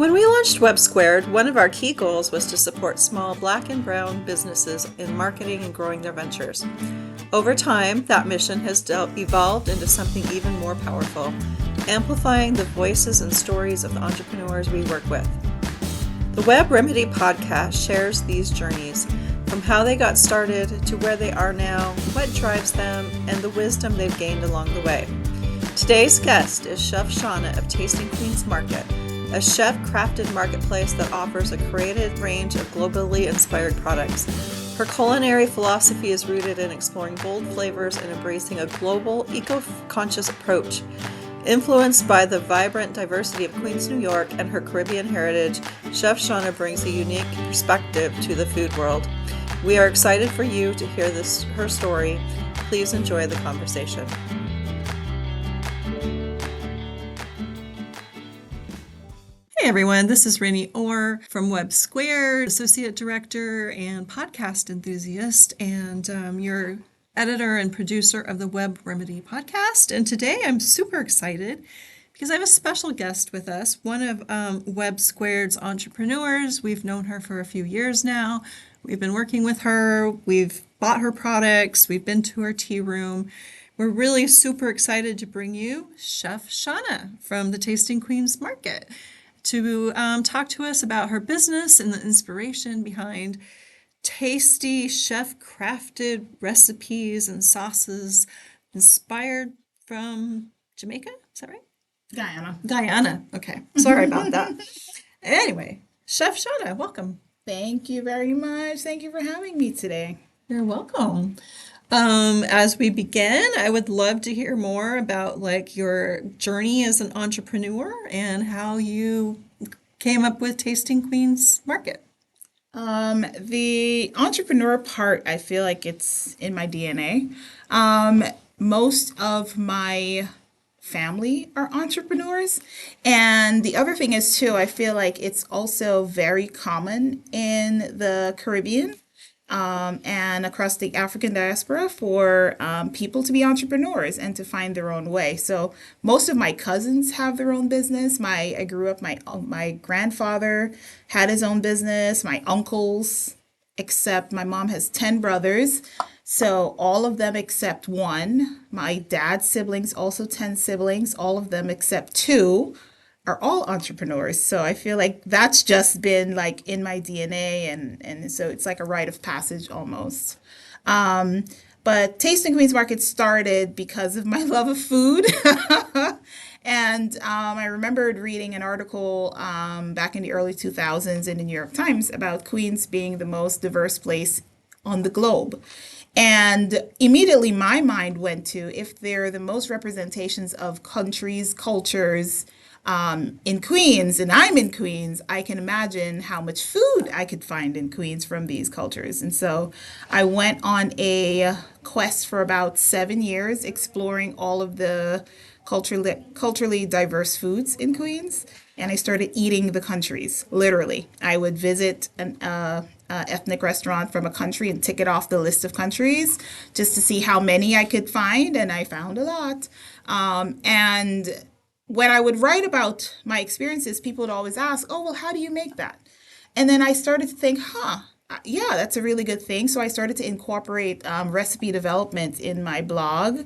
When we launched Web Squared, one of our key goals was to support small Black and brown businesses in marketing and growing their ventures. Over time, that mission has evolved into something even more powerful, amplifying the voices and stories of the entrepreneurs we work with. The Web Remedy podcast shares these journeys, from how they got started to where they are now, what drives them, and the wisdom they've gained along the way. Today's guest is Chef Shauna of Tasting Queens Market, a chef-crafted marketplace that offers a curated range of globally inspired products. Her culinary philosophy is rooted in exploring bold flavors and embracing a global, eco-conscious approach. Influenced by the vibrant diversity of Queens, New York, and her Caribbean heritage, Chef Shauna brings a unique perspective to the food world. We are excited for you to hear her story. Please enjoy the conversation. Hey everyone, this is Rennie Orr from Web Squared, Associate Director and Podcast Enthusiast, and your editor and producer of the Web Remedy podcast. And today I'm super excited because I have a special guest with us, one of Web Squared's entrepreneurs. We've known her for a few years now. We've been working with her. We've bought her products. We've been to her tea room. We're really super excited to bring you Chef Shauna from the Tasting Queens Market to talk to us about her business and the inspiration behind tasty chef-crafted recipes and sauces inspired from Jamaica. Is that right? Guyana. Okay. Sorry about that. Anyway, Chef Shauna, welcome. Thank you very much. Thank you for having me today. You're welcome. As we begin, I would love to hear more about your journey as an entrepreneur and how you came up with Tasting Queens Market. The entrepreneur part, I feel like it's in my DNA. Most of my family are entrepreneurs. And the other thing is too, I feel like it's also very common in the Caribbean. And across the African diaspora for people to be entrepreneurs and to find their own way. So most of my cousins have their own business. I grew up, my grandfather had his own business, my uncles, except my mom has 10 brothers. So all of them except one. My dad's siblings, also 10 siblings, all of them except two are all entrepreneurs. So I feel like that's just been like in my DNA, and so it's like a rite of passage almost. But Tasting Queens Market started because of my love of food. And I remembered reading an article back in the early 2000s in the New York Times about Queens being the most diverse place on the globe. And immediately my mind went to, if they're the most representations of countries, cultures, in Queens, and I'm in Queens, I can imagine how much food I could find in Queens from these cultures. And so I went on a quest for about 7 years, exploring all of the culturally diverse foods in Queens. And I started eating the countries, literally. I would visit an ethnic restaurant from a country and tick it off the list of countries just to see how many I could find. And I found a lot. And when I would write about my experiences, people would always ask, oh, well, how do you make that? And then I started to think, yeah, that's a really good thing. So I started to incorporate recipe development in my blog.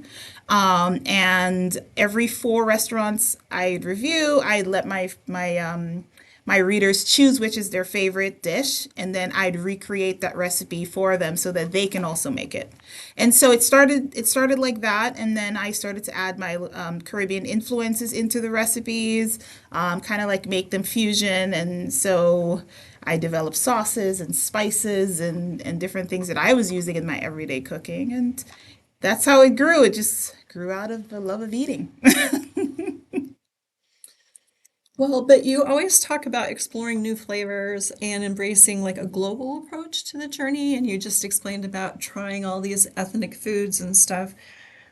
And every 4 restaurants I'd review, I'd let my readers choose which is their favorite dish, and then I'd recreate that recipe for them so that they can also make it. And so it started like that, and then I started to add my Caribbean influences into the recipes, kind of like make them fusion. And so I developed sauces and spices and different things that I was using in my everyday cooking, and that's how it grew. It just grew out of the love of eating. Well, but you always talk about exploring new flavors and embracing a global approach to the journey. And you just explained about trying all these ethnic foods and stuff.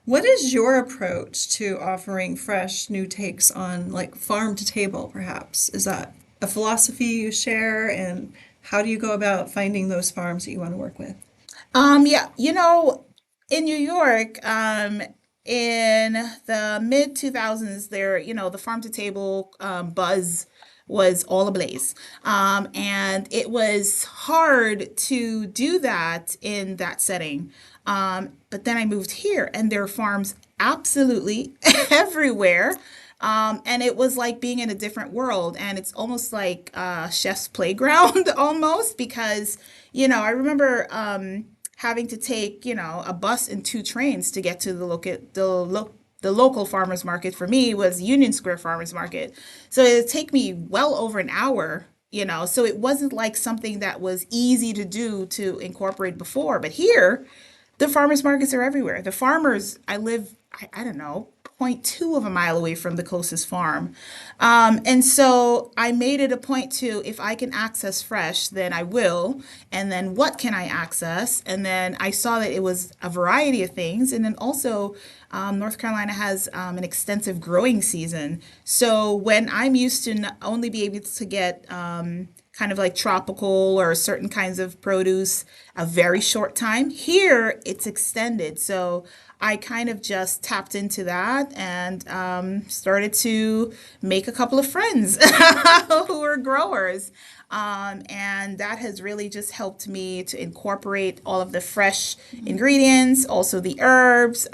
What is your approach to offering fresh new takes on farm to table, perhaps? Is that a philosophy you share? And how do you go about finding those farms that you want to work with? Yeah, in New York, in the mid 2000s, there, the farm to table buzz was all ablaze. And it was hard to do that in that setting. But then I moved here, and there are farms absolutely everywhere. And it was like being in a different world. And it's almost like chef's playground almost because, I remember having to take, a bus and two trains to get to the local farmers market. For me was Union Square Farmers Market. So it would take me well over an hour, so it wasn't like something that was easy to do to incorporate before. But here, the farmers markets are everywhere. The farmers, I live, I don't know, point 0.2 of a mile away from the closest farm. And so I made it a point to, if I can access fresh, then I will. And then what can I access? And then I saw that it was a variety of things. And then also, North Carolina has an extensive growing season. So when I'm used to not only be able to get kind of like tropical or certain kinds of produce a very short time, here it's extended. So I kind of just tapped into that and started to make a couple of friends who are growers. And that has really just helped me to incorporate all of the fresh ingredients, also the herbs,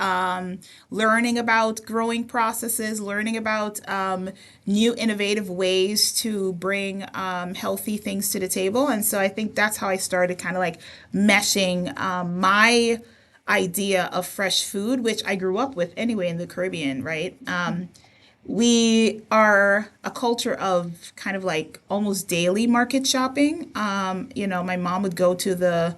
learning about growing processes, learning about new innovative ways to bring healthy things to the table. And so I think that's how I started kind of like meshing my idea of fresh food, which I grew up with anyway in the Caribbean, right? We are a culture of kind of like almost daily market shopping. My mom would go to the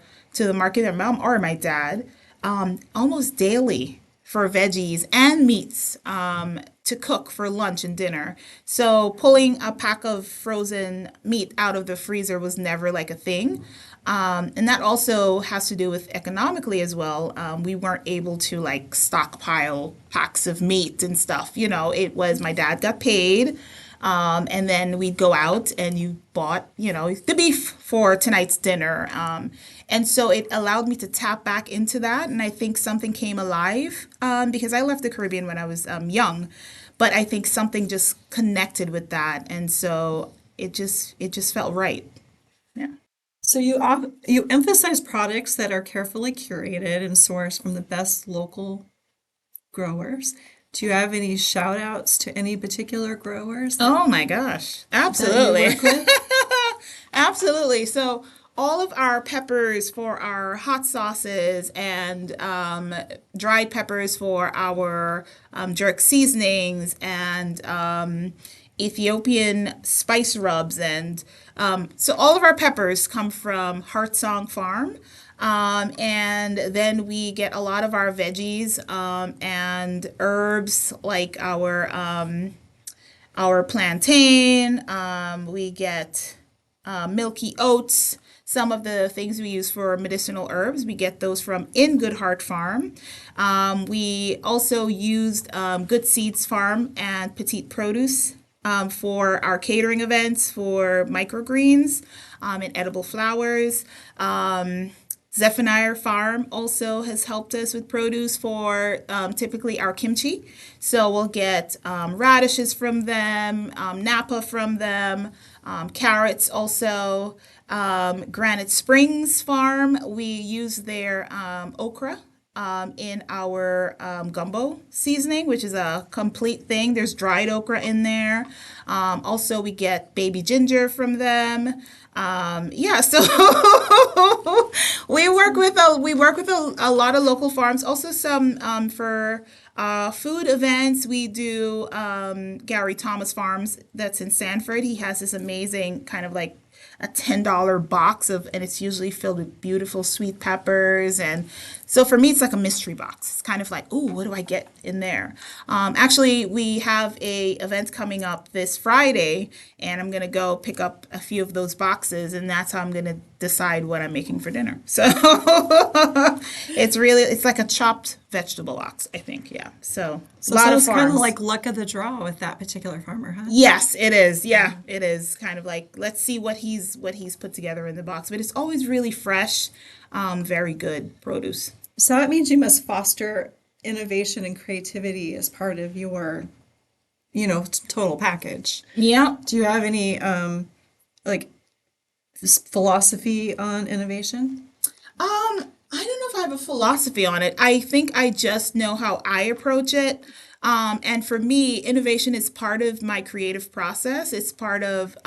market, or mom or my dad, almost daily for veggies and meats to cook for lunch and dinner. So pulling a pack of frozen meat out of the freezer was never like a thing. And that also has to do with economically as well. We weren't able to like stockpile packs of meat and stuff. It was my dad got paid. And then we'd go out and you bought, the beef for tonight's dinner. And so it allowed me to tap back into that. And I think something came alive because I left the Caribbean when I was young. But I think something just connected with that. And so it just felt right. Yeah. So you emphasize products that are carefully curated and sourced from the best local growers. Do you have any shout outs to any particular growers Oh my gosh. that you Absolutely. work with? Absolutely. So all of our peppers for our hot sauces and dried peppers for our jerk seasonings and Ethiopian spice rubs and so all of our peppers come from Heartsong Farm. And then we get a lot of our veggies and herbs like our plantain. We get milky oats. Some of the things we use for medicinal herbs, we get those from In Good Heart Farm. We also used Good Seeds Farm and Petite Produce for our catering events for microgreens and edible flowers. Zephyr Farm also has helped us with produce for typically our kimchi. So we'll get radishes from them, napa from them, carrots also. Granite Springs Farm, we use their okra in our gumbo seasoning, which is a complete thing. There's dried okra in there. Also, we get baby ginger from them. Yeah, so we work with a lot of local farms. Also, some for food events. We do Gary Thomas Farms that's in Sanford. He has this amazing kind of like a $10 box and it's usually filled with beautiful sweet peppers. And so for me, it's like a mystery box. It's kind of like, ooh, what do I get in there? Actually, we have a event coming up this Friday, and I'm gonna go pick up a few of those boxes, and that's how I'm gonna decide what I'm making for dinner. So it's like a chopped vegetable box, I think. Yeah. So a lot So of it's kind of farms. like luck of the draw with that particular farmer, huh? Yes, it is. Yeah, it is kind of like let's see what he's put together in the box. But it's always really fresh, very good produce. So that means you must foster innovation and creativity as part of your total package. Yeah. Do you have any like philosophy on innovation? I don't know if I have a philosophy on it. I think I just know how I approach it. And for me, innovation is part of my creative process. It's part of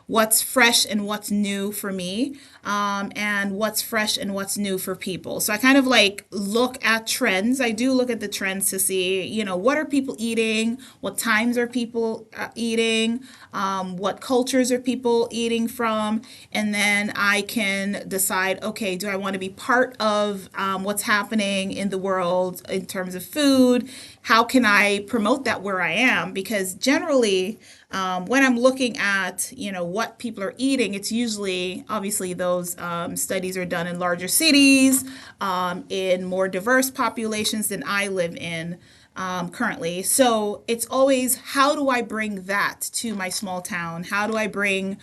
what's fresh and what's new for me, and what's fresh and what's new for people. So I kind of like look at trends. I do look at the trends to see, what are people eating? What times are people eating? What cultures are people eating from? And then I can decide, okay, do I want to be part of what's happening in the world in terms of food? How can I promote that where I am? Because generally, when I'm looking at, what people are eating, it's usually, obviously, those studies are done in larger cities, in more diverse populations than I live in currently. So it's always, how do I bring that to my small town? How do I bring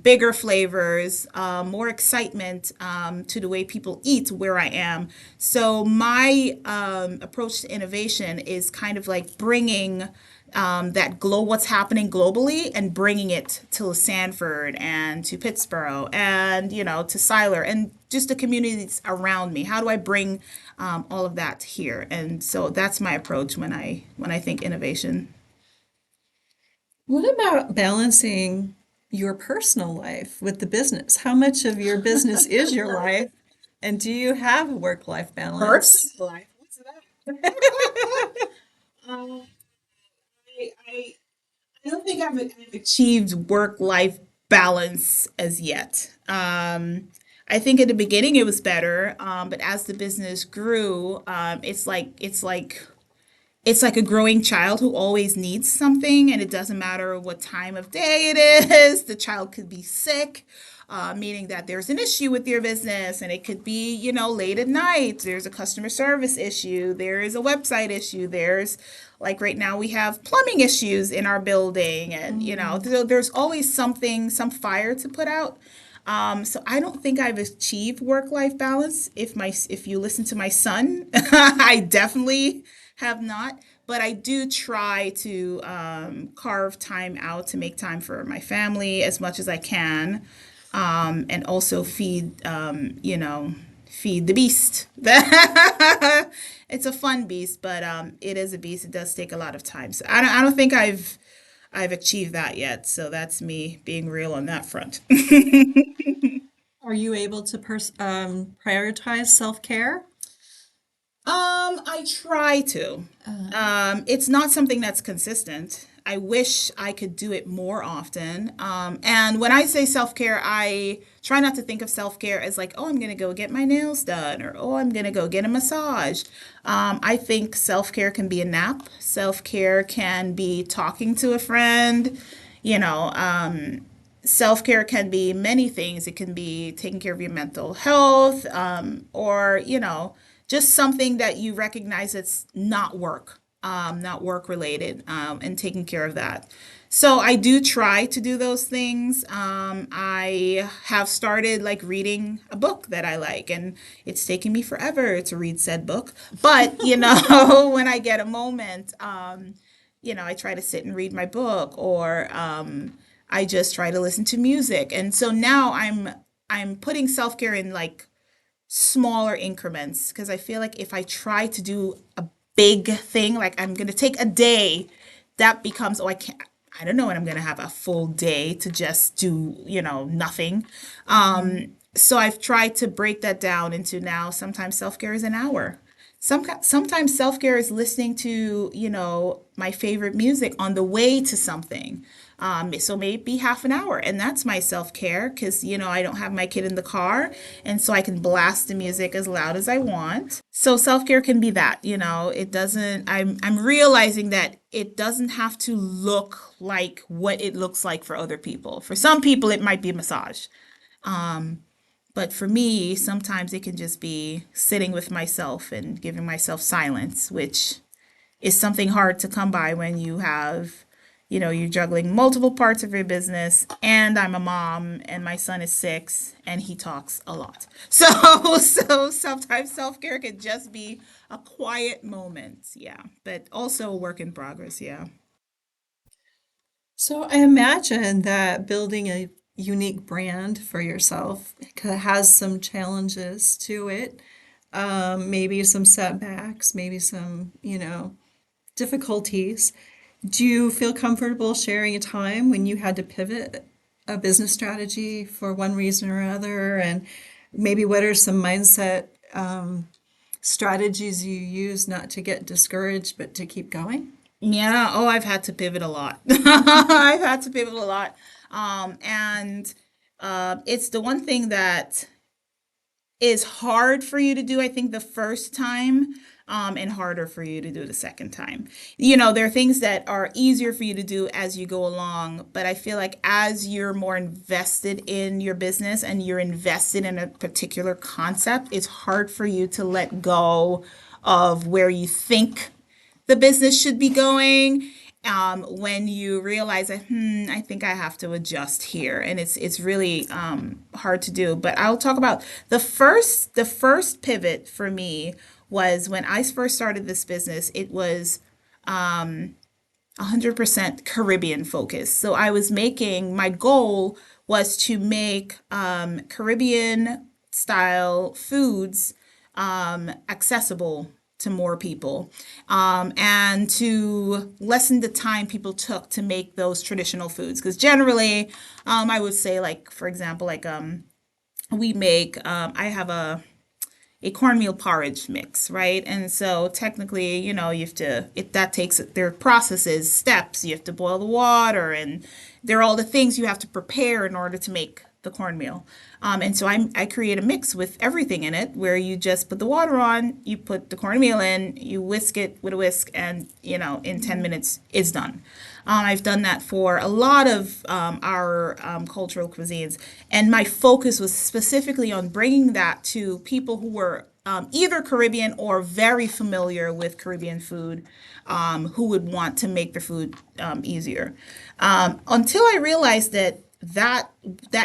bigger flavors, more excitement to the way people eat where I am? So my approach to innovation is kind of like bringing what's happening globally and bringing it to Sanford and to Pittsburgh and to Siler and just the communities around me. How do I bring all of that here? And so that's my approach when I think innovation. What about balancing your personal life with the business? How much of your business is your life? And do you have a work-life balance? Personal life. What's that? Um, I don't think I've achieved work-life balance as yet. I think at the beginning it was better, but as the business grew, it's like a growing child who always needs something, and it doesn't matter what time of day it is. The child could be sick, meaning that there's an issue with your business, and it could be, late at night. There's a customer service issue. There is a website issue. There's, like right now, we have plumbing issues in our building, and, there's always something, some fire to put out. So I don't think I've achieved work-life balance. If you listen to my son, I definitely have not. But I do try to carve time out to make time for my family as much as I can, and also feed the beast. It's a fun beast, but it is a beast. It does take a lot of time. So I don't think I've achieved that yet. So that's me being real on that front. Are you able to prioritize self-care? I try to. It's not something that's consistent. I wish I could do it more often. And when I say self-care, I try not to think of self-care as like, oh, I'm gonna go get my nails done, or oh, I'm gonna go get a massage. I think self-care can be a nap. Self-care can be talking to a friend. You know, self-care can be many things. It can be taking care of your mental health, or just something that you recognize that's not work related, and taking care of that. So I do try to do those things. I have started like reading a book that I like, and it's taken me forever to read said book. But when I get a moment, I try to sit and read my book, or I just try to listen to music. And so now I'm putting self care in like smaller increments, because I feel like if I try to do a big thing, like I'm gonna take a day, that becomes, oh, I can't. I don't know when I'm gonna have a full day to just do, nothing. So I've tried to break that down into, now sometimes self-care is an hour. Sometimes self-care is listening to, my favorite music on the way to something. So maybe half an hour, and that's my self-care, because I don't have my kid in the car, and so I can blast the music as loud as I want. So self-care can be that. It doesn't. I'm realizing that it doesn't have to look like what it looks like for other people. For some people, it might be a massage. But for me, sometimes it can just be sitting with myself and giving myself silence, which is something hard to come by when you're juggling multiple parts of your business. And I'm a mom, and my son is 6, and he talks a lot. So, so sometimes self care can just be a quiet moment. Yeah. But also a work in progress. Yeah. So I imagine that building a unique brand for yourself has some challenges to it. Maybe some setbacks, maybe some, difficulties. Do you feel comfortable sharing a time when you had to pivot a business strategy for one reason or other? And maybe what are some mindset strategies you use not to get discouraged, but to keep going? Yeah, oh, I've had to pivot a lot. I've had to pivot a lot. And it's the one thing that is hard for you to do, I think, the first time, and harder for you to do the second time. There are things that are easier for you to do as you go along, but I feel like as you're more invested in your business and you're invested in a particular concept, it's hard for you to let go of where you think the business should be going, when you realize that, I think I have to adjust here, and it's really hard to do. But I'll talk about the first pivot for me was when I first started this business. It was 100% Caribbean focused. So I was making, my goal was to make Caribbean style foods accessible to more people, and to lessen the time people took to make those traditional foods. Because generally, I would say, like, for example, like, we make, I have a cornmeal porridge mix, right? And so technically, you have to, that takes, there are processes, steps. You have to boil the water, and there are all the things you have to prepare in order to make the cornmeal. And so I create a mix with everything in it, where you just put the water on, you put the cornmeal in, you whisk it with a whisk, and in 10 minutes it's done. I've done that for a lot of our cultural cuisines, and my focus was specifically on bringing that to people who were either Caribbean or very familiar with Caribbean food, who would want to make their food easier. Until I realized that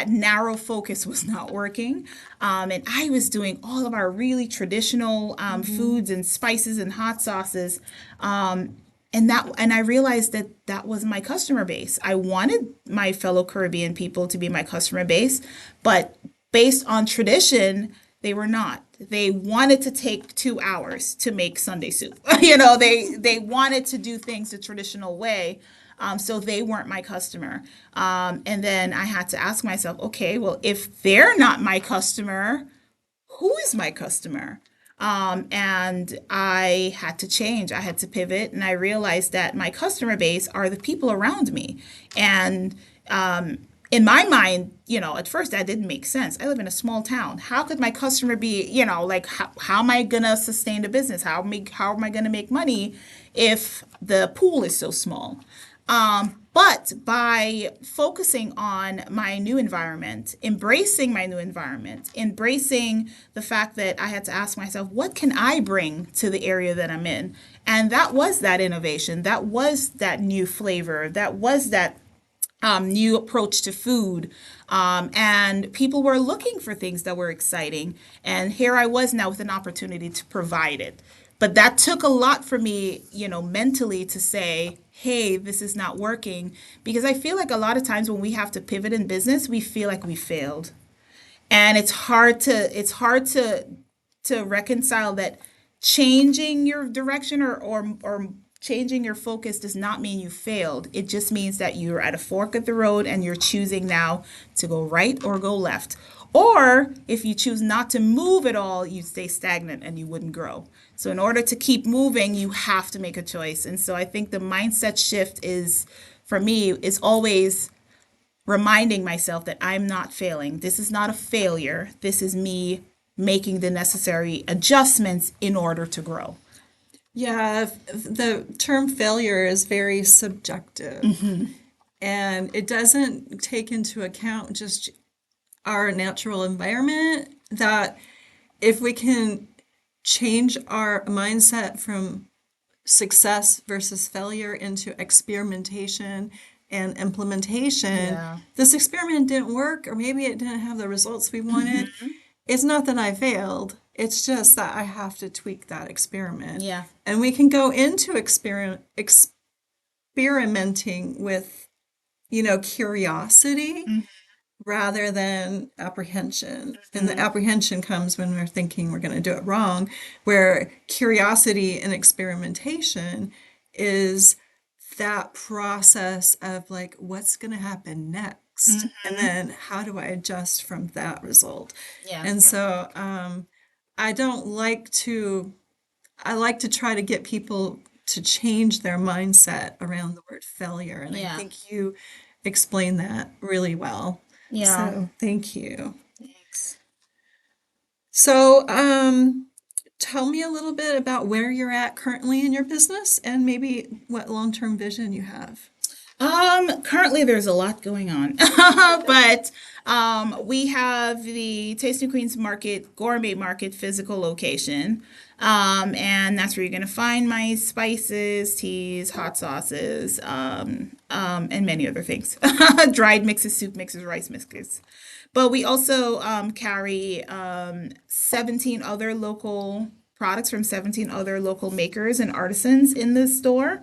narrow focus was not working, and I was doing all of our really traditional foods and spices and hot sauces, and I realized that that was my customer base. I wanted my fellow Caribbean people to be my customer base, but based on tradition, they were not. They wanted to take 2 hours to make Sunday soup. They wanted to do things the traditional way. So they weren't my customer. And then I had to ask myself, okay, well, if they're not my customer, who is my customer? And I had to change. I had to pivot, and I realized that my customer base are the people around me. And in my mind, at first that didn't make sense. I live in a small town. How could my customer be, like, how am I gonna sustain the business? How am I gonna make money if the pool is so small? But by focusing on my new environment, embracing my new environment, embracing the fact that I had to ask myself, what can I bring to the area that I'm in? And that was that innovation. That was that new flavor. That was that new approach to food. And people were looking for things that were exciting. And here I was now with an opportunity to provide it. But that took a lot for me, mentally, to say, hey, this is not working. Because I feel like a lot of times when we have to pivot in business, we feel like we failed. And it's hard to reconcile that changing your direction, or changing your focus does not mean you failed. It just means that you're at a fork of the road and you're choosing now to go right or go left. Or if you choose not to move at all, you stay stagnant and you wouldn't grow. So in order to keep moving, you have to make a choice. And so I think the mindset shift is, for me, is always reminding myself that I'm not failing. This is not a failure. This is me making the necessary adjustments in order to grow. Yeah, the term failure is very subjective, and it doesn't take into account just our natural environment. That if we can change our mindset from success versus failure into experimentation and implementation, Yeah. this experiment didn't work, or maybe it didn't have the results we wanted. It's not that I failed. It's just that I have to tweak that experiment. Yeah. And we can go into experimenting with curiosity rather than apprehension. And the Mhm. apprehension comes when we're thinking we're going to do it wrong, where curiosity and experimentation is that process of like, what's going to happen next? And Mhm. then how do I adjust from that result? Yeah. And so I don't like to, I like to try to get people to change their mindset around the word failure. And I Yeah. think you explained that really well. Yeah. So thank you. Thanks. So tell me a little bit about where you're at currently in your business and maybe what long-term vision you have. Currently there's a lot going on, but we have the Tasting Queens Market Gourmet Market physical location, and that's where you're gonna find my spices, teas, hot sauces, and many other things, dried mixes, soup mixes, rice mixes. But we also carry 17 other local products from 17 other local makers and artisans in this store.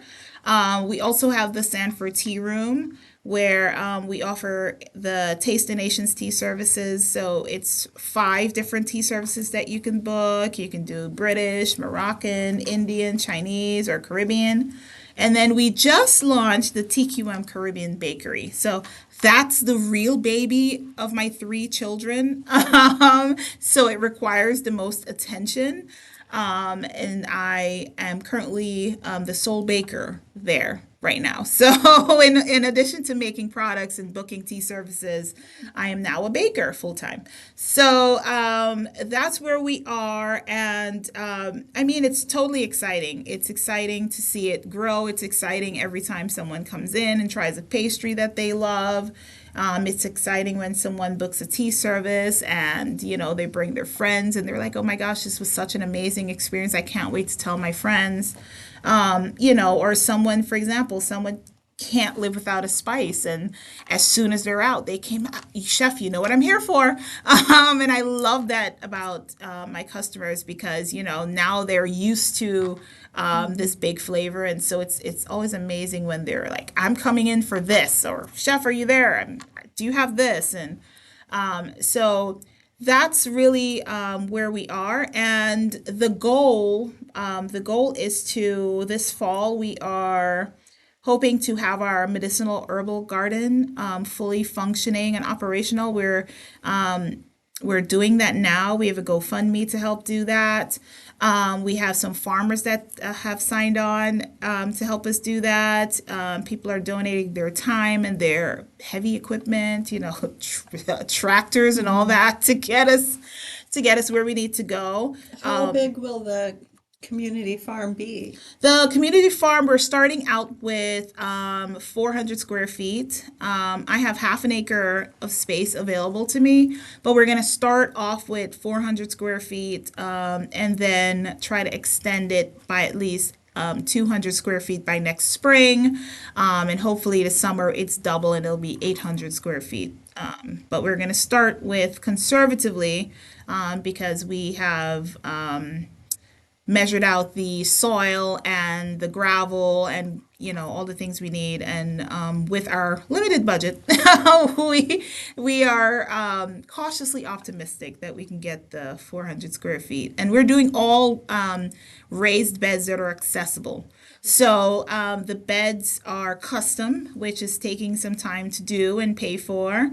We also have the Sanford Tea Room where we offer the Taste the Nations tea services. So it's 5 different tea services that you can book. You can do British, Moroccan, Indian, Chinese, or Caribbean. And then we just launched the TQM Caribbean Bakery. So that's the real baby of my 3 children. So it requires the most attention. And I am currently the sole baker there right now. So, in addition to making products and booking tea services, I am now a baker full time. So, that's where we are. And I mean, it's totally exciting. It's exciting to see it grow. It's exciting every time someone comes in and tries a pastry that they love. It's exciting when someone books a tea service and, they bring their friends and they're like, oh my gosh, this was such an amazing experience. I can't wait to tell my friends. Or someone, for example, someone can't live without a spice. And as soon as they're out, they came out, chef, you know what I'm here for. And I love that about my customers because, now they're used to this big flavor. And so it's always amazing when they're like, I'm coming in for this, or chef, are you there? And do you have this? And so that's really where we are. And the goal is to this fall, we are hoping to have our medicinal herbal garden fully functioning and operational. We're doing that now. We have a GoFundMe to help do that. We have some farmers that have signed on to help us do that. People are donating their time and their heavy equipment, tractors and all that to get us where we need to go. How big will the community farm be? The community farm, we're starting out with 400 square feet. I have half an acre of space available to me, but we're going to start off with 400 square feet and then try to extend it by at least 200 square feet by next spring. And hopefully this summer it's double and it'll be 800 square feet. But we're going to start with conservatively because we have measured out the soil and the gravel and all the things we need, and with our limited budget we are cautiously optimistic that we can get the 400 square feet, and we're doing all raised beds that are accessible. So the beds are custom, which is taking some time to do and pay for,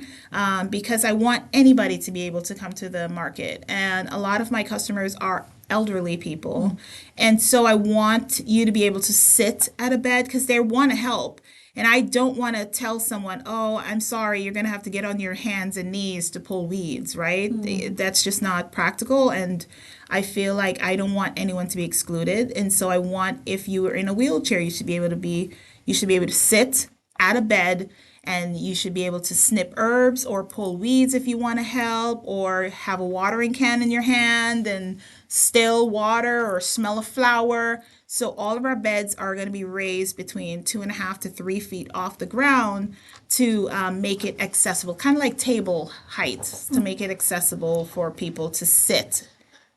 because I want anybody to be able to come to the market, and a lot of my customers are elderly people. And so I want you to be able to sit at a bed because they want to help. And I don't want to tell someone, oh, I'm sorry, you're going to have to get on your hands and knees to pull weeds, right? That's just not practical. And I feel like I don't want anyone to be excluded. And so I want, if you are in a wheelchair, you should be able to sit at a bed, and you should be able to snip herbs or pull weeds if you want to help, or have a watering can in your hand and still water or smell a flower. So all of our beds are going to be raised between 2.5 to 3 feet off the ground to make it accessible, kind of like table height, to make it accessible for people to sit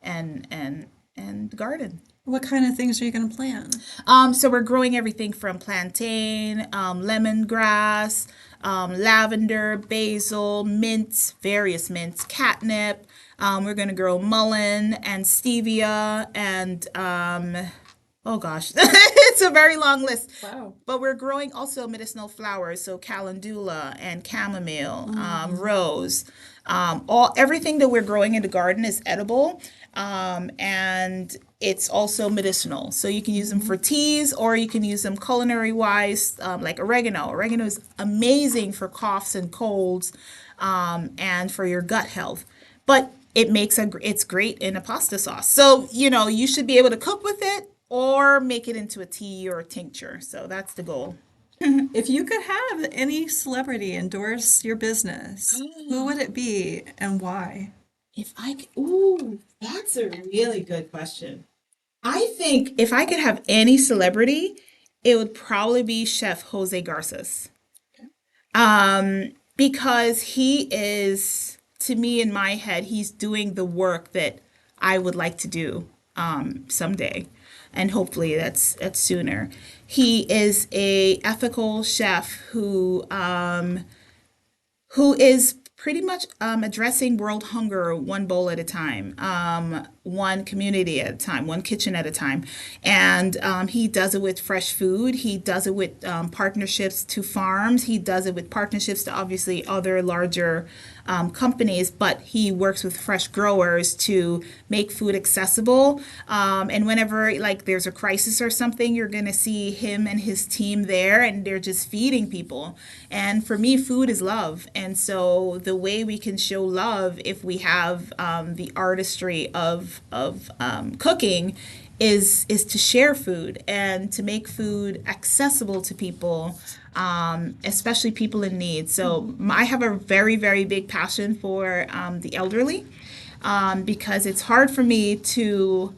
and garden. What kind of things are you going to plant? So we're growing everything from plantain, lemongrass, lavender, basil, mint, various mints, catnip. We're gonna grow mullein and stevia and oh gosh, it's a very long list. Wow. But we're growing also medicinal flowers, so calendula and chamomile, Mm. rose. All everything that we're growing in the garden is edible, and it's also medicinal. So you can use them Mhm. for teas, or you can use them culinary wise, like oregano. Oregano is amazing for coughs and colds, and for your gut health. But it's great in a pasta sauce. So you should be able to cook with it or make it into a tea or a tincture. So that's the goal. If you could have any celebrity endorse your business, who would it be and why? If I could, ooh, that's a really good question. I think if I could have any celebrity, it would probably be Chef Jose Garces. Because he is, to me, in my head, he's doing the work that I would like to do someday, and hopefully that's sooner. He is a ethical chef who is pretty much addressing world hunger one bowl at a time, one community at a time, one kitchen at a time. And he does it with fresh food. He does it with partnerships to farms. He does it with partnerships to obviously other larger companies, but he works with fresh growers to make food accessible. And whenever like there's a crisis or something, you're gonna see him and his team there, and they're just feeding people. And for me, food is love. And so the way we can show love if we have the artistry of cooking is to share food and to make food accessible to people, especially people in need. So I have a very, very big passion for the elderly, because it's hard for me to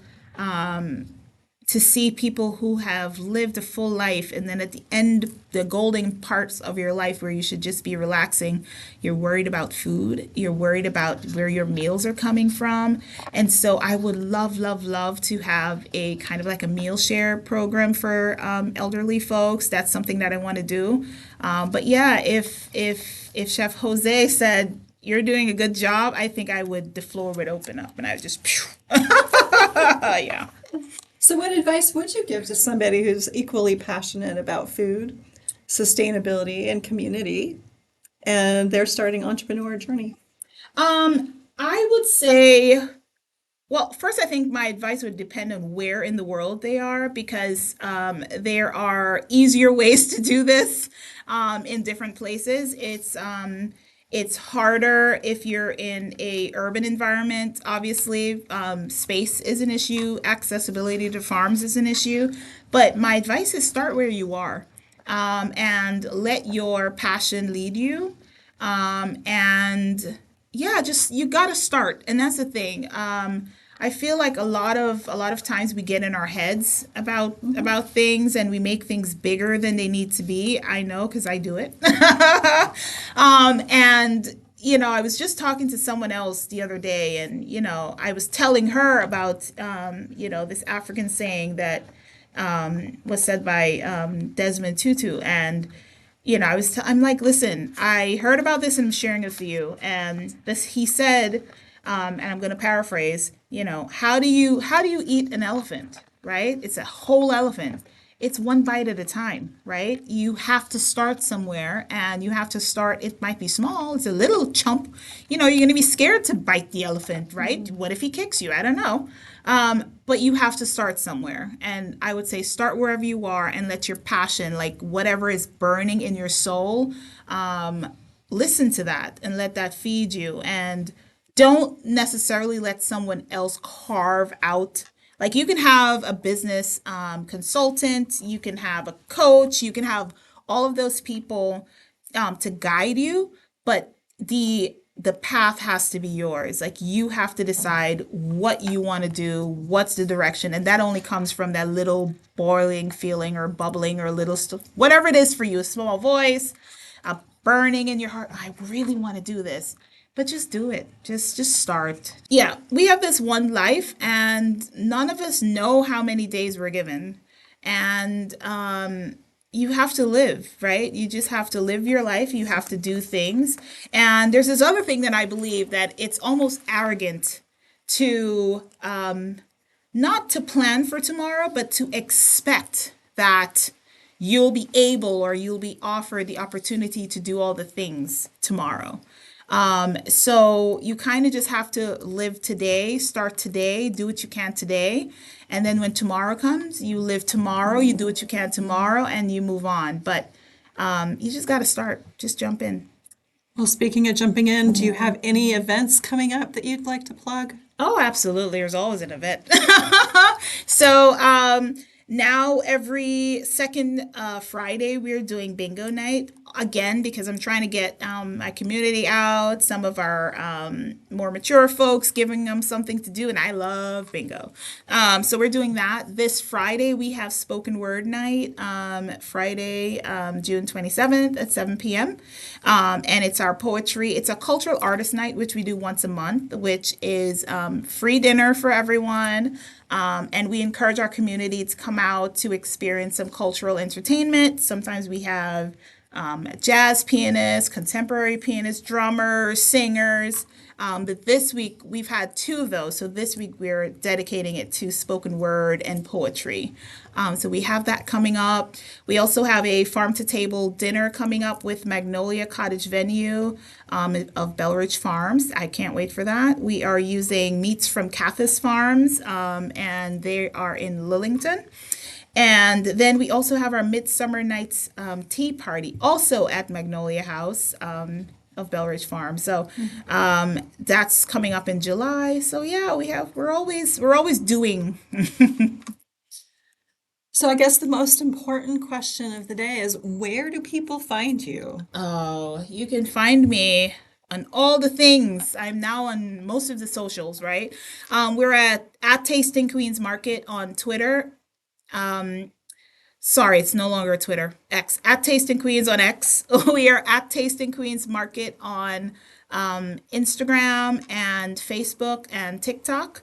see people who have lived a full life, and then at the end, the golden parts of your life where you should just be relaxing, you're worried about food, you're worried about where your meals are coming from. And so I would love, love, love to have a kind of like a meal share program for elderly folks. That's something that I want to do. But yeah, if Chef Jose said you're doing a good job, I think the floor would open up and I would just yeah. So, what advice would you give to somebody who's equally passionate about food, sustainability, and community, and they're starting entrepreneur journey? I would say, well, first, I think my advice would depend on where in the world they are, because there are easier ways to do this in different places. It's harder if you're in a urban environment. Obviously, space is an issue, accessibility to farms is an issue. But my advice is start where you are, and let your passion lead you. And yeah, just you got to start, and that's the thing. I feel like a lot of times we get in our heads about things, and we make things bigger than they need to be. I know because I do it. And I was just talking to someone else the other day, and I was telling her about this African saying that was said by Desmond Tutu, and I'm like, listen, I heard about this and I'm sharing it with you. And this, he said, and I'm going to paraphrase, how do you eat an elephant, right? It's a whole elephant. It's one bite at a time, right? You have to start somewhere, and you have to start, it might be small, it's a little chump. You're going to be scared to bite the elephant, right? What if he kicks you? I don't know. But you have to start somewhere. And I would say start wherever you are and let your passion, like whatever is burning in your soul, listen to that and let that feed you. And don't necessarily let someone else carve out. Like you can have a business consultant, you can have a coach, you can have all of those people to guide you, but the path has to be yours. Like you have to decide what you want to do, what's the direction, and that only comes from that little boiling feeling or bubbling or little whatever it is for you, a small voice, a burning in your heart. I really want to do this. but just do it. Just start. Yeah, we have this one life, and none of us know how many days we're given. And you have to live, right? You just have to live your life. You have to do things. And there's this other thing that I believe that it's almost arrogant to not to plan for tomorrow, but to expect that you'll be able or you'll be offered the opportunity to do all the things tomorrow. So you kind of just have to live today, start today, do what you can today. And then when tomorrow comes, you live tomorrow, you do what you can tomorrow, and you move on. But you just got to start, just jump in. Well, speaking of jumping in, do you have any events coming up that you'd like to plug? Oh, absolutely. There's always an event. So now every second Friday, we're doing bingo night again because I'm trying to get my community out, some of our more mature folks, giving them something to do. And I love bingo. So we're doing that. This Friday, we have spoken word night, Friday, June 27th at 7 p.m. And it's our poetry. It's a cultural artist night, which we do once a month, which is free dinner for everyone. And we encourage our community to come out to experience some cultural entertainment. Sometimes we have jazz pianists, contemporary pianists, drummers, singers. But this week we've had two of those. So this week we're dedicating it to spoken word and poetry. So we have that coming up. We also have a farm to table dinner coming up with Magnolia Cottage Venue of Belridge Farms. I can't wait for that. We are using meats from Cathis Farms, and they are in Lillington. And then we also have our Midsummer Nights tea party, also at Magnolia House of Belridge Farm. So that's coming up in July. So yeah, we're always doing. So I guess the most important question of the day is where do people find you? Oh, you can find me on all the things. I'm now on most of the socials, right? We're at Tasting Queens Market on Twitter. Sorry, it's no longer Twitter. X at Tasting Queens on X. We are at Tasting Queens Market on Instagram and Facebook and TikTok.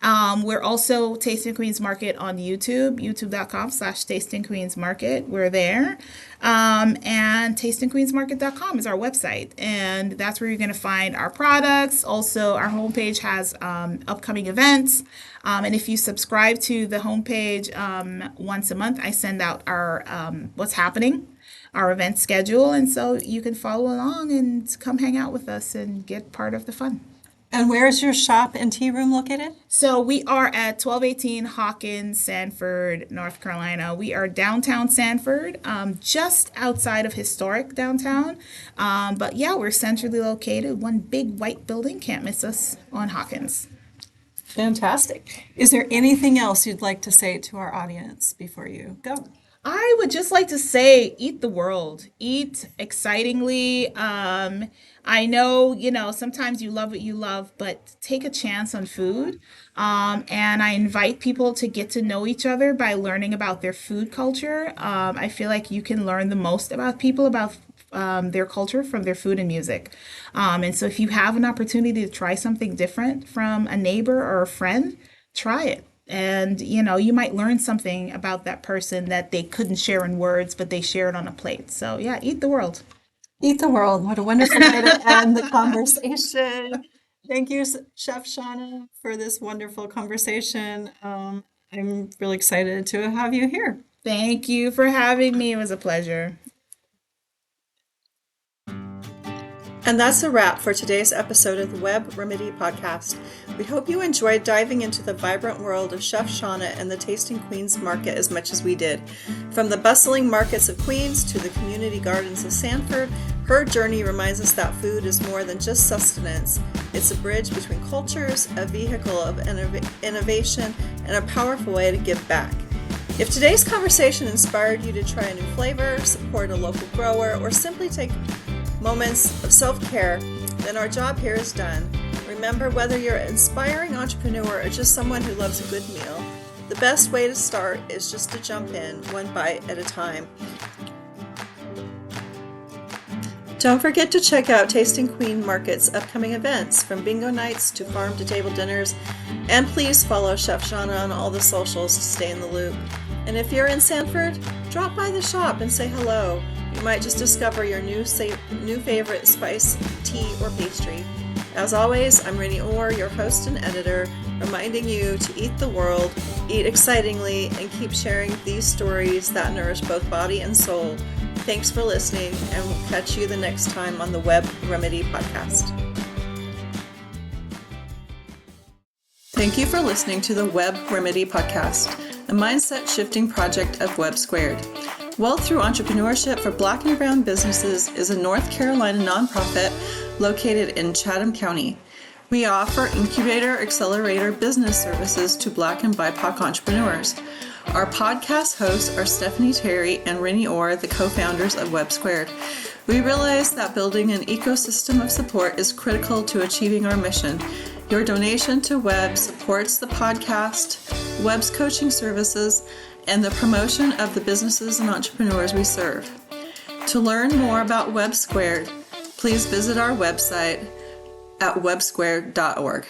We're also Tasting Queens Market on YouTube, youtube.com/Tasting Queens Market. We're there. And tastingqueensmarket.com is our website. And that's where you're going to find our products. Also, our homepage has upcoming events. And if you subscribe to the homepage once a month, I send out our what's happening, our event schedule. And so you can follow along and come hang out with us and get part of the fun. And where is your shop and tea room located? So we are at 1218 Hawkins, Sanford, North Carolina. We are downtown Sanford, just outside of historic downtown. But yeah, we're centrally located. One big white building. Can't miss us on Hawkins. Fantastic. Is there anything else you'd like to say to our audience before you go? I would just like to say, eat the world, eat excitingly. I know, sometimes you love what you love, but take a chance on food. And I invite people to get to know each other by learning about their food culture. I feel like you can learn the most about people, about their culture from their food and music. And so if you have an opportunity to try something different from a neighbor or a friend, try it. And you might learn something about that person that they couldn't share in words, but they share it on a plate. So yeah, eat the world. Eat the world. What a wonderful way to end the conversation. Thank you, Chef Shauna, for this wonderful conversation. I'm really excited to have you here. Thank you for having me. It was a pleasure. And that's a wrap for today's episode of the Web Remedy Podcast. We hope you enjoyed diving into the vibrant world of Chef Shauna and the Tasting Queens Market as much as we did. From the bustling markets of Queens to the community gardens of Sanford, her journey reminds us that food is more than just sustenance. It's a bridge between cultures, a vehicle of innovation, and a powerful way to give back. If today's conversation inspired you to try a new flavor, support a local grower, or simply take moments of self-care, then our job here is done. Remember, whether you're an inspiring entrepreneur or just someone who loves a good meal, the best way to start is just to jump in one bite at a time. Don't forget to check out Tasting Queen Market's upcoming events, from bingo nights to farm-to-table dinners, and please follow Chef Shauna on all the socials to stay in the loop. And if you're in Sanford, drop by the shop and say hello. You might just discover your new favorite spice, tea, or pastry. As always, I'm Rennie Orr, your host and editor, reminding you to eat the world, eat excitingly, and keep sharing these stories that nourish both body and soul. Thanks for listening, and we'll catch you the next time on the Web Remedy Podcast. Thank you for listening to the Web Remedy Podcast, a mindset-shifting project of Web Squared. Wealth Through Entrepreneurship for Black and Brown Businesses is a North Carolina nonprofit located in Chatham County. We offer incubator accelerator business services to Black and BIPOC entrepreneurs. Our podcast hosts are Stephanie Terry and Rennie Orr, the co-founders of Web Squared. We realize that building an ecosystem of support is critical to achieving our mission. Your donation to Web supports the podcast, Web's coaching services, and the promotion of the businesses and entrepreneurs we serve. To learn more about Web Squared, please visit our website at websquared.org.